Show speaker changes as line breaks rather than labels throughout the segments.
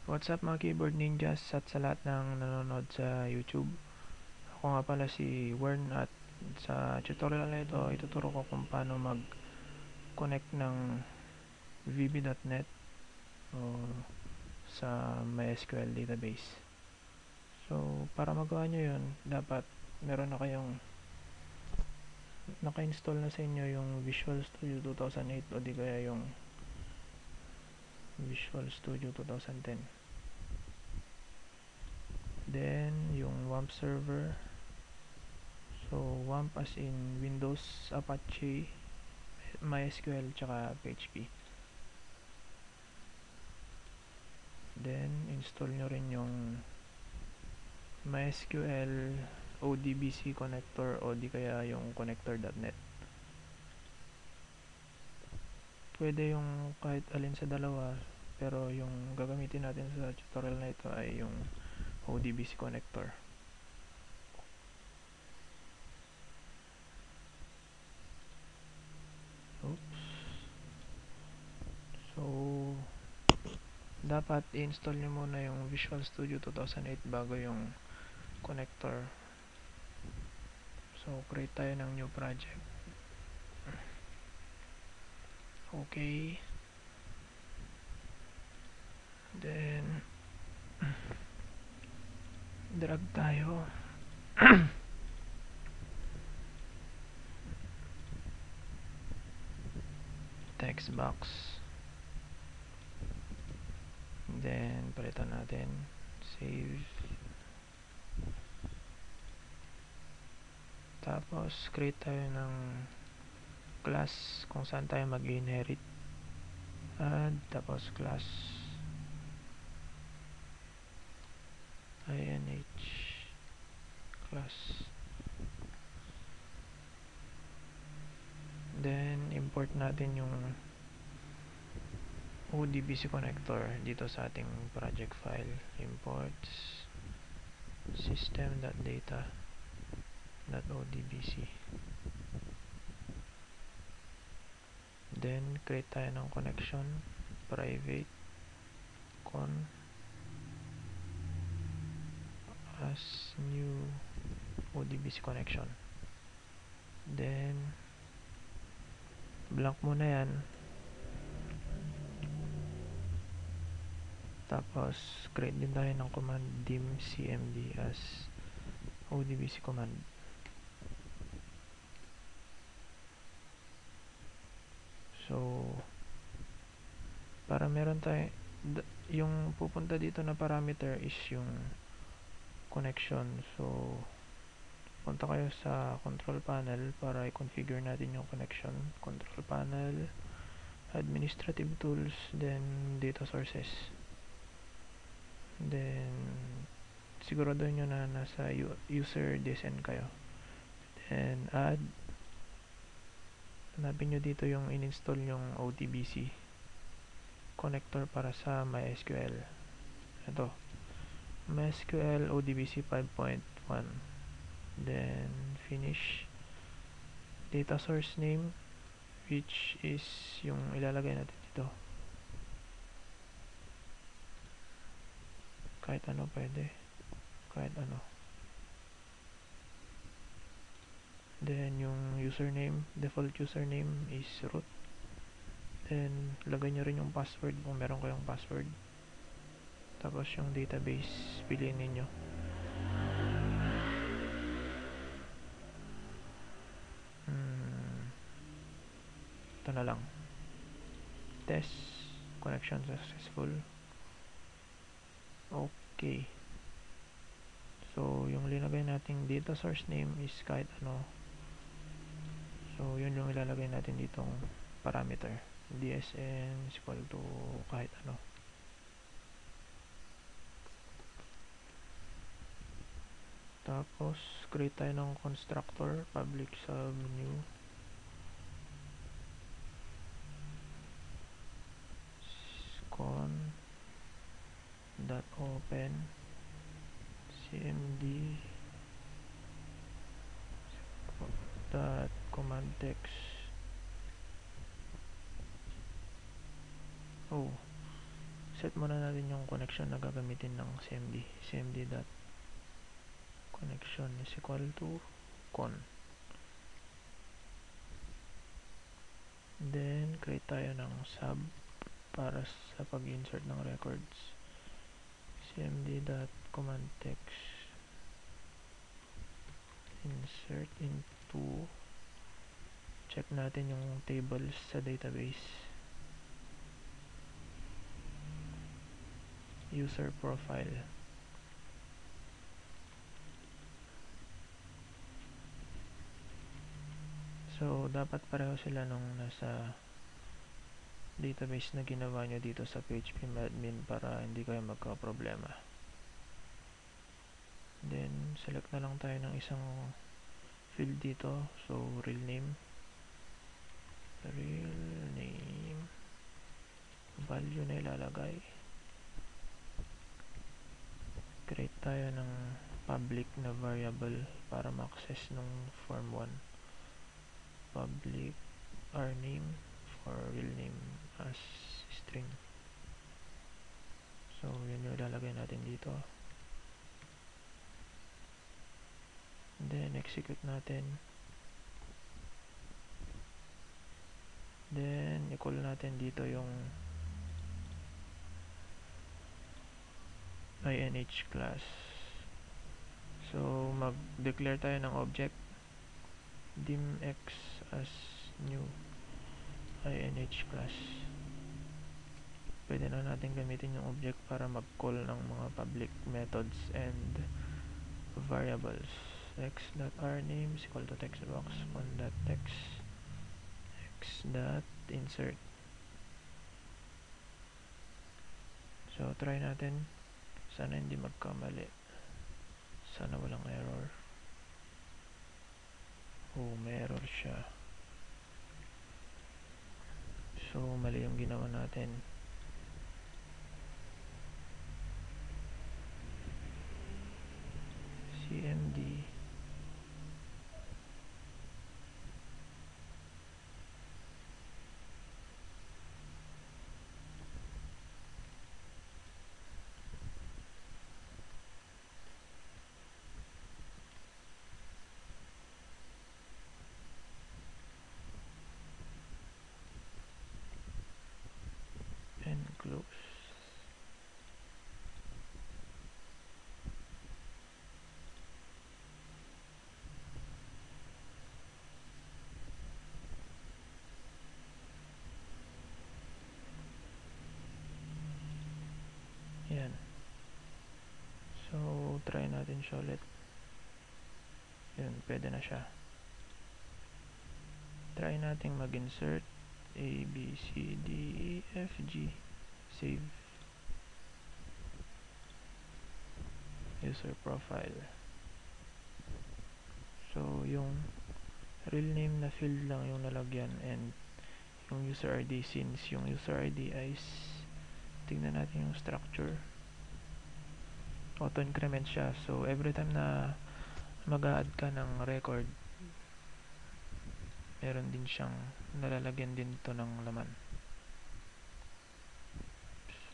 What's up mga keyboard ninjas at sa lahat ng nanonood sa YouTube. Ako nga pala si Wern at sa tutorial na ito ituturo ko kung paano mag-connect ng vb.net o sa MySQL database. So para magawa nyo yun, dapat meron na kayong naka-install na sa inyo yung Visual Studio 2008 o di kaya yung Visual Studio 2010. Then yung WAMP server. So, WAMP as in Windows, Apache, MySQL, tsaka PHP. Then, install nyo rin yung MySQL ODBC connector o di kaya yung connector.net. Pwede yung kahit alin sa dalawa, pero yung gagamitin natin sa tutorial na ito ay yung ODBC connector. Oops. So, dapat i-install nyo muna yung Visual Studio 2008 bago yung connector. So, create tayo ng new project. Okay. Then, drag tayo. Text box. Then, palitan natin. Save. Tapos, create tayo ng class kung saan tayo mag-inherit. Add, tapos class inh class. Then, import natin yung ODBC connector dito sa ating project file. Imports system.data.odbc. Then, create tayo ng connection. Private con as new ODBC connection. Then, blank muna yan. Tapos, create din tayo ng command dim cmd as ODBC command. So, para meron tayo, yung pupunta dito na parameter is yung connection. So, punta kayo sa control panel para i-configure natin yung connection. Control panel, administrative tools, then data sources. Then, sigurado nyo na nasa user descent kayo. Then, add. Hanapin nyo dito yung in-install yung ODBC connector para sa MySQL. Ito. MySQL ODBC 5.1. Then, finish. Data source name, which is yung ilalagay natin dito. Kahit ano pwede. Kahit ano. Then, yung username, default username is root. Then, lagay nyo rin yung password kung meron kayong password. Tapos, yung database, piliin ninyo. Ito na lang. Test. Connection successful. Okay. So, yung linagay nating data source name is kahit ano. So, yun yung ilalagay natin ditong parameter. dsn is equal to kahit ano. Tapos, create tayo ng constructor, public sub new. Con dot open cmd dot command text. Oh, set muna natin yung connection na gagamitin ng CMD. cmd.connection is equal to con. Then create tayo ng sub para sa pag-insert ng records. cmd.commandText insert into, check natin yung tables sa database, user profile. So dapat pareho sila nung nasa database na ginawa nyo dito sa phpMadmin para hindi kayo magka-problema. Then select na lang tayo ng isang field dito, so real name, value na ilalagay. Create tayo ng public na variable para ma-access nung form 1. Public our name for real name as string. So yun yung ilalagay natin dito. Then execute natin. Then i-call natin dito yung inh class. So mag-declare tayo ng object dimx as new inh class. Pwede na natin gamitin yung object para mag-call ng mga public methods and variables. x.ourname is equal to textbox font.text x.insert. So try natin, sana hindi magkamali, sana walang error. May error siya, so mali yung ginawa natin. cmd and close. Yan. So try natin siya ulit. Yun, pwede na siya. Try natin mag-insert A, B, C, D, E, F, G. Save. User profile. So yung real name na field lang yung nalagyan, and yung user ID, since yung user ID is, tingnan natin yung structure, auto increment siya. So every time na mag-add ka ng record, meron din siyang nalalagyan din ito ng laman.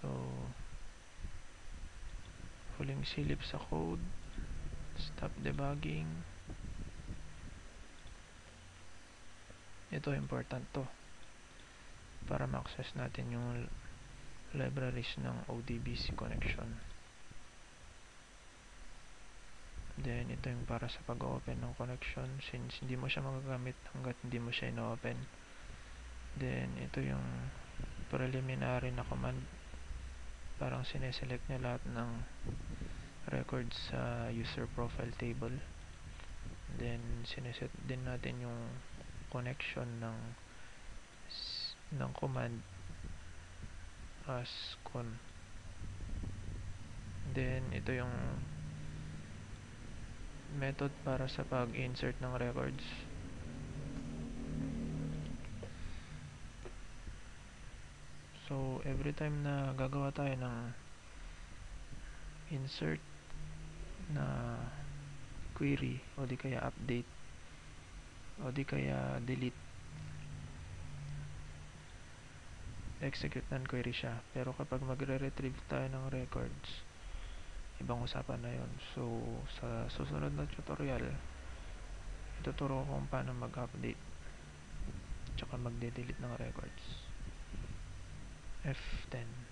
So huling silip sa code, stop debugging. Ito important to para ma-access natin yung libraries ng ODBC connection. Then ito yung para sa pag-open ng connection, since hindi mo siya magagamit hanggat hindi mo siya ino-open. Then ito yung preliminary na command, parang sineselect niya lahat ng records sa user profile table. Then sineset din natin yung connection ng command as con. Then ito yung method para sa pag-insert ng records. So every time na gagawa tayo ng insert na query, o di kaya update, o di kaya delete, execute ng query siya. Pero kapag magre-retrieve tayo ng records, ibang usapan na yon. So sa susunod na tutorial, ituturo ko kung paano mag-update tsaka magde-delete ng records. F10.